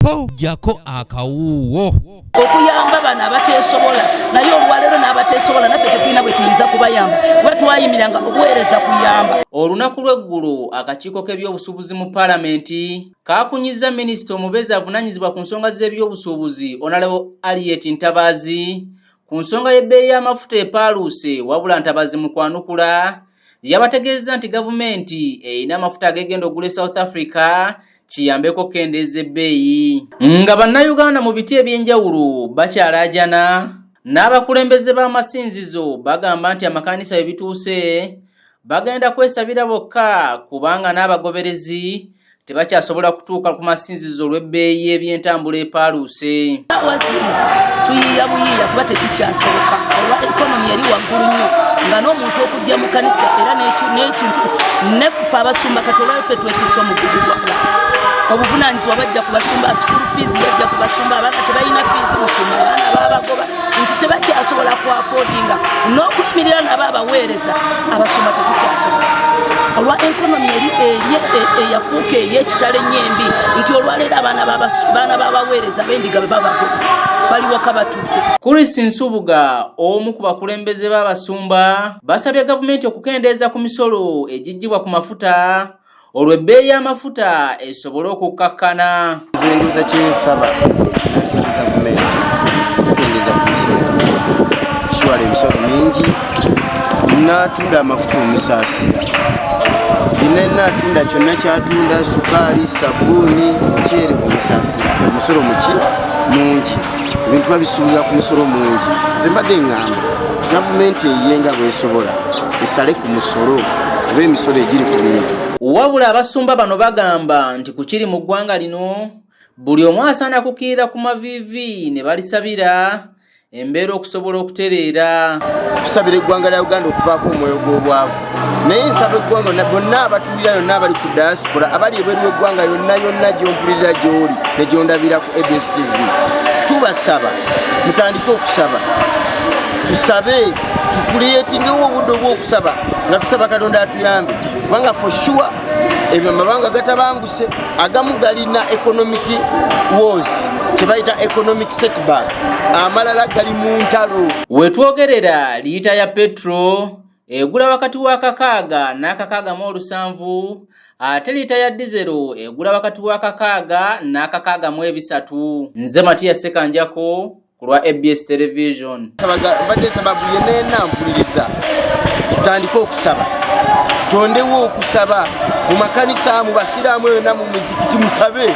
po jako akawuwo okuyamba bana abateesobola naye olwaleero n'abateesobola naffe tetulina bwe tuyinza kubayamba bwe twayimiranga okuweereza kuyamba. Olunaku lw'eggulu akakiiko k'ebyobusuubuzi mu Paalamenti kaakunyiza minisita omubezi avunaanyizibwa ku nsonga z'ebyobusuubuzi Honorable Harriet Ntabaazi ku nsonga y'ebbeeyi y'amafuta epaaluuse, wabula Ntabaazi mu kwanukula yabategeeza nti gavumenti erina amafuta agegenda ogula South Africa kiyambeko okukendeeza ebbeeyi. Nga bannayuganda mu biti eby'enjawulo bakyalaajana n'abakulembeze b'amasinzizo bagamba nti amakanisa bye bituuse bagenda kwesabira bokka kubanga n'abagoberezi tebakyasobola kutuuka ku masinzizo olw'ebbeeyi eby'entambula epaaluuse. Tuyiiya buyiiya kuba tekikyasoboka olwa ekonomi yali waggulu nnyo nga n'omuntu okujja mu kanisa era n'ekintu neffe abasumba kati olwaffe twetisse omugugu gwabula obuvunaanyizibwa bajja ku basumba, school fees yajja ku basumba, abaana tebalina fees musumba, abaana baabagoba nti tebakyasobola kuafoodinga n'okuyimirira nabo abaweereza abasumba tetukyasobola olwa ekonomi eri eyafuuka ey'ekitale nnyembi nti olwaleero abaana b'abaweereza b'endiga be babagoba bali waka batudde. Chris Nsubuga omu ku bakulembeze b'abasumba basabye gavumenti okukendeeza ku misolo egiggyibwa ku mafuta olw'ebbeeyi y'amafuta esobole okukkakkana. Nze kyensaba gavumenti okukendeeza ku misolo kiwala emisolo mingi n'atunda amafuta omusaasira bina n'atunda kyonna kyatunda sukaali sabuuni muceere omusaasira omusolo mungi ebintu babisuubira ku musolo mungi. Nze mbadde ngamba gavumenti eyiyenga bw'esobola esale ku musolo oba emisolo egiri ku bintu. Wabula abasumba bano bagamba nti ku kiri mu ggwanga lino buli omu asaana kukkirira ku maviivi ne balisabira embeera okusobola okutereera. Tusabira eggwanga lya Uganda okuvaako omwoyo gw'obwavu naye nsaba eggwanga bonna abatuulira yonna abali ku diaspora abali ebweru w'eggwanga yonna gy'ompulirira gy'oli ne gy'ondabira ku ABS TV tubasaba mutandike okusaba tusabe tukuliyetingewo obudde obw'okusaba nga tusaba Katonda atuyambe kubanga for sure ebyo amabanga gatabanguse agamu galina economic wars kyebayita economic setback amalala gali mu ntalo. Wetwogerera liita ya petro egula wakati wa 6 n'akakaaga ate liita ya dizero egula wakati wa 6 n'akakaaga 3. Nze Matias Sekanjako ku lwa ABS Television. Badde sababu yenna mpuliriza tutandike okusaba tutondewo okusaba mu makanisa mu basiraamu yonna mu mizikiti musabe.